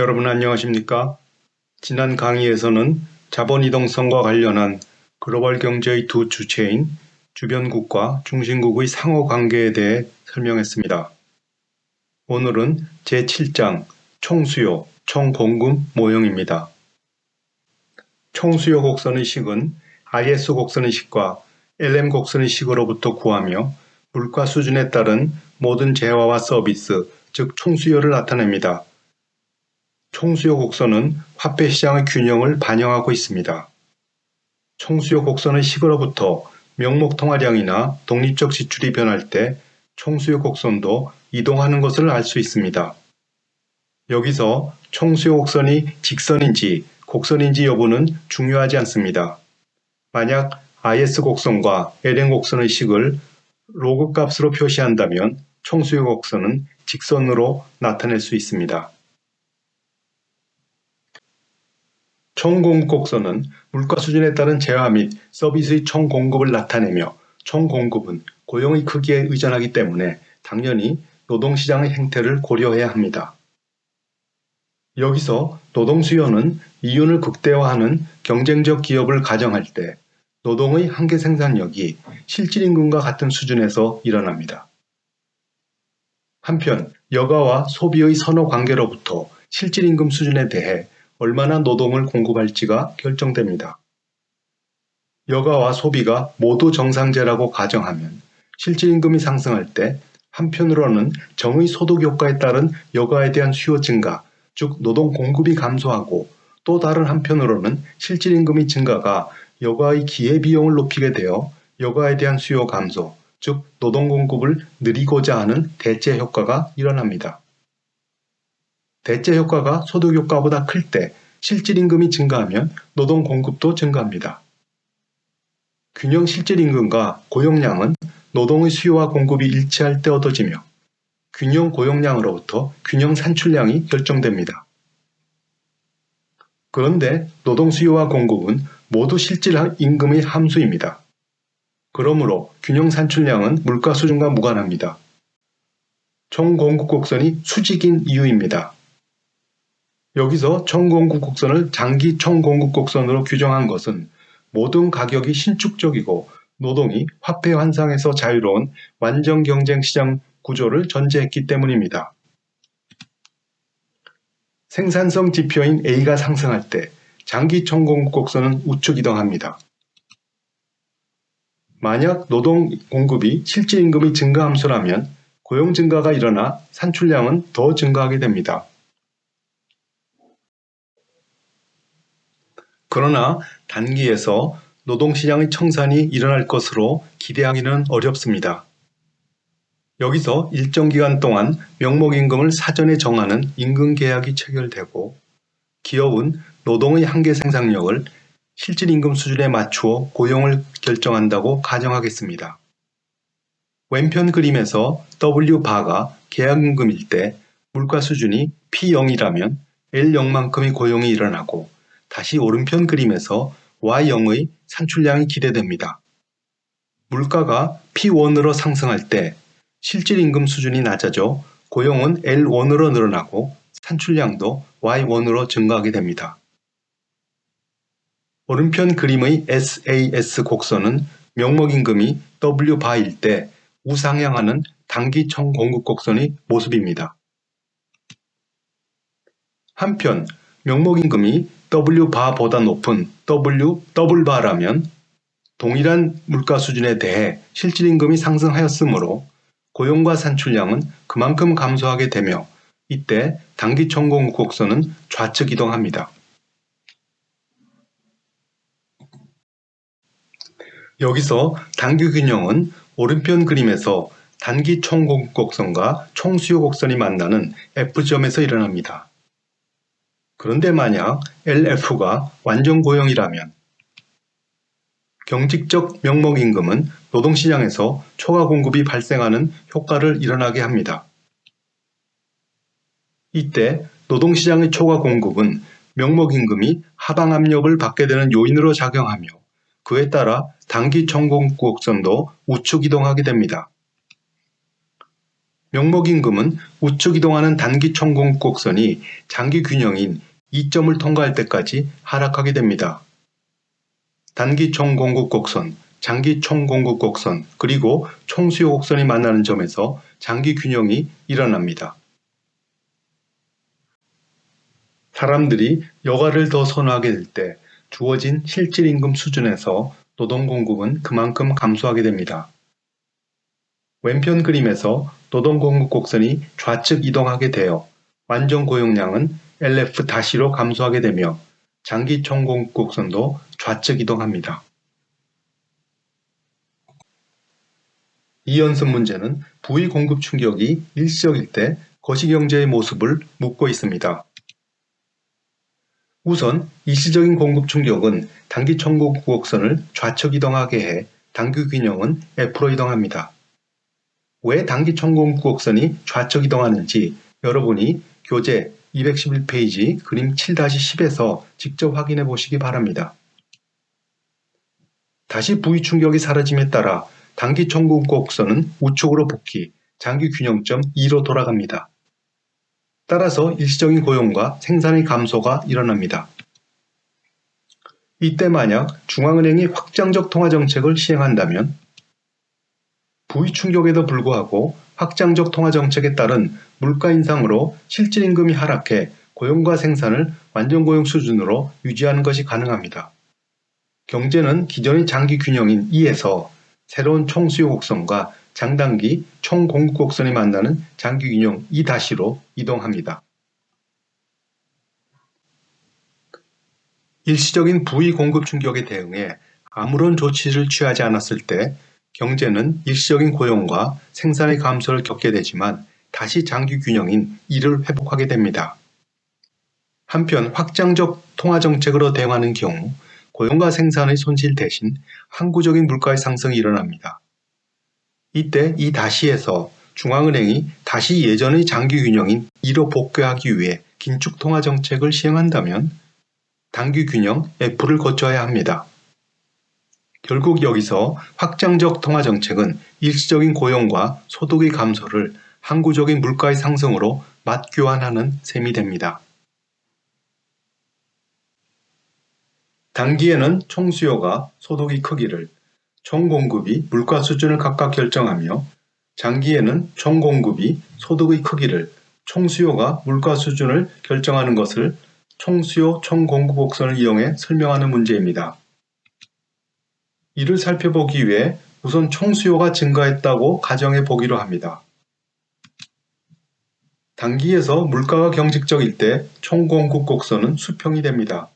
여러분 안녕하십니까? 지난 강의에서는 자본 이동성과 관련한 글로벌 경제의 두 주체인 주변국과 중심국의 상호 관계에 대해 설명했습니다. 오늘은 제7장 총수요, 총공급 모형입니다. 총수요 곡선의 식은 IS 곡선의 식과 LM 곡선의 식으로부터 구하며 물가 수준에 따른 모든 재화와 서비스, 즉 총수요를 나타냅니다. 총수요 곡선은 화폐 시장의 균형을 반영하고 있습니다. 총수요 곡선의 식으로부터 명목 통화량이나 독립적 지출이 변할 때 총수요 곡선도 이동하는 것을 알 수 있습니다. 여기서 총수요 곡선이 직선인지 곡선인지 여부는 중요하지 않습니다. 만약 IS 곡선과 LM 곡선의 식을 로그 값으로 표시한다면 총수요 곡선은 직선으로 나타낼 수 있습니다. 총공급 곡선은 물가 수준에 따른 재화 및 서비스의 총공급을 나타내며 총공급은 고용의 크기에 의존하기 때문에 당연히 노동시장의 행태를 고려해야 합니다. 여기서 노동수요는 이윤을 극대화하는 경쟁적 기업을 가정할 때 노동의 한계 생산력이 실질임금과 같은 수준에서 일어납니다. 한편 여가와 소비의 선호 관계로부터 실질임금 수준에 대해 얼마나 노동을 공급할지가 결정됩니다. 여가와 소비가 모두 정상제라고 가정하면 실질임금이 상승할 때 한편으로는 정의 소득 효과에 따른 여가에 대한 수요 증가, 즉 노동 공급이 감소하고 또 다른 한편으로는 실질임금의 증가가 여가의 기회비용을 높이게 되어 여가에 대한 수요 감소, 즉 노동 공급을 늘리고자 하는 대체 효과가 일어납니다. 대체 효과가 소득 효과보다 클 때 실질임금이 증가하면 노동 공급도 증가합니다. 균형 실질임금과 고용량은 노동의 수요와 공급이 일치할 때 얻어지며 균형 고용량으로부터 균형 산출량이 결정됩니다. 그런데 노동 수요와 공급은 모두 실질임금의 함수입니다. 그러므로 균형 산출량은 물가 수준과 무관합니다. 총공급 곡선이 수직인 이유입니다. 여기서 총공급 곡선을 장기 총공급 곡선으로 규정한 것은 모든 가격이 신축적이고 노동이 화폐 환상에서 자유로운 완전 경쟁 시장 구조를 전제했기 때문입니다. 생산성 지표인 A가 상승할 때 장기 총공급 곡선은 우측 이동합니다. 만약 노동 공급이 실질임금의 증가 함수라면 고용 증가가 일어나 산출량은 더 증가하게 됩니다. 그러나 단기에서 노동시장의 청산이 일어날 것으로 기대하기는 어렵습니다. 여기서 일정 기간 동안 명목임금을 사전에 정하는 임금계약이 체결되고 기업은 노동의 한계 생산력을 실질임금 수준에 맞추어 고용을 결정한다고 가정하겠습니다. 왼편 그림에서 W_가 계약임금일 때 물가 수준이 P0이라면 L0만큼의 고용이 일어나고 다시 오른편 그림에서 Y0의 산출량이 기대됩니다. 물가가 P1으로 상승할 때 실질임금 수준이 낮아져 고용은 L1으로 늘어나고 산출량도 Y1으로 증가하게 됩니다. 오른편 그림의 SAS 곡선은 명목임금이 W_일 때 우상향하는 단기 총공급 곡선의 모습입니다. 한편 명목임금이 W_보다 높은 W_라면 동일한 물가 수준에 대해 실질임금이 상승하였으므로 고용과 산출량은 그만큼 감소하게 되며 이때 단기 총공급 곡선은 좌측 이동합니다. 여기서 단기 균형은 오른편 그림에서 단기 총공급 곡선과 총수요 곡선이 만나는 F점에서 일어납니다. 그런데 만약 LF가 완전 고용이라면 경직적 명목임금은 노동시장에서 초과 공급이 발생하는 효과를 일어나게 합니다. 이때 노동시장의 초과 공급은 명목임금이 하방 압력을 받게 되는 요인으로 작용하며 그에 따라 단기 총공급 곡선도 우측 이동하게 됩니다. 명목임금은 우측 이동하는 단기 총공급 곡선이 장기 균형인 이점을 통과할 때까지 하락하게 됩니다. 단기 총공급 곡선, 장기 총공급 곡선, 그리고 총수요 곡선이 만나는 점에서 장기 균형이 일어납니다. 사람들이 여가를 더 선호하게 될 때 주어진 실질임금 수준에서 노동 공급은 그만큼 감소하게 됩니다. 왼편 그림에서 노동 공급 곡선이 좌측 이동하게 되어 완전 고용량은 LF-로 감소하게 되며 장기 총공급 곡선도 좌측 이동합니다. 이 연습 문제는 부의 공급 충격이 일시적일 때 거시경제의 모습을 묻고 있습니다. 우선 일시적인 공급 충격은 단기 총공급 곡선을 좌측 이동하게 해 단기 균형은 F로 이동합니다. 왜 단기 총공급 곡선이 좌측 이동하는지 여러분이 교재 211페이지 그림 7-10에서 직접 확인해 보시기 바랍니다. 다시 부의 충격이 사라짐에 따라 단기 총공급 곡선은 우측으로 복귀, 장기 균형점 2로 돌아갑니다. 따라서 일시적인 고용과 생산의 감소가 일어납니다. 이때 만약 중앙은행이 확장적 통화정책을 시행한다면 부의 충격에도 불구하고 확장적 통화정책에 따른 물가 인상으로 실질임금이 하락해 고용과 생산을 완전고용 수준으로 유지하는 것이 가능합니다. 경제는 기존의 장기 균형인 2에서 새로운 총수요 곡선과 장단기 총공급 곡선이 만나는 장기 균형 2-로 이동합니다. 일시적인 부의 공급 충격에 대응해 아무런 조치를 취하지 않았을 때 경제는 일시적인 고용과 생산의 감소를 겪게 되지만 다시 장기 균형인 2를 회복하게 됩니다. 한편 확장적 통화정책으로 대응하는 경우 고용과 생산의 손실 대신 항구적인 물가의 상승이 일어납니다. 이때 이 다시에서 중앙은행이 다시 예전의 장기 균형인 2로 복귀하기 위해 긴축 통화정책을 시행한다면 단기 균형 F를 거쳐야 합니다. 결국 여기서 확장적 통화정책은 일시적인 고용과 소득의 감소를 항구적인 물가의 상승으로 맞교환하는 셈이 됩니다. 단기에는 총수요가 소득의 크기를, 총공급이 물가 수준을 각각 결정하며 장기에는 총공급이 소득의 크기를, 총수요가 물가 수준을 결정하는 것을 총수요 총공급 곡선을 이용해 설명하는 문제입니다. 이를 살펴보기 위해 우선 총수요가 증가했다고 가정해 보기로 합니다. 단기에서 물가가 경직적일 때 총공급 곡선은 수평이 됩니다.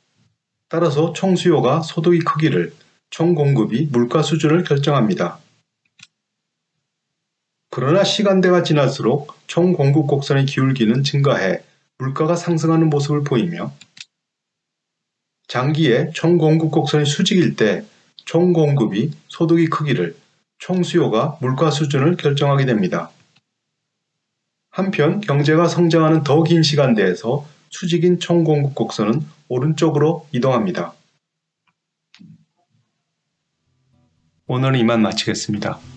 따라서 총수요가 소득의 크기를, 총공급이 물가 수준을 결정합니다. 그러나 시간대가 지날수록 총공급 곡선의 기울기는 증가해 물가가 상승하는 모습을 보이며 장기에 총공급 곡선이 수직일 때 총공급이 소득의 크기를, 총수요가 물가 수준을 결정하게 됩니다. 한편 경제가 성장하는 더 긴 시간대에서 수직인 총공급 곡선은 오른쪽으로 이동합니다. 오늘은 이만 마치겠습니다.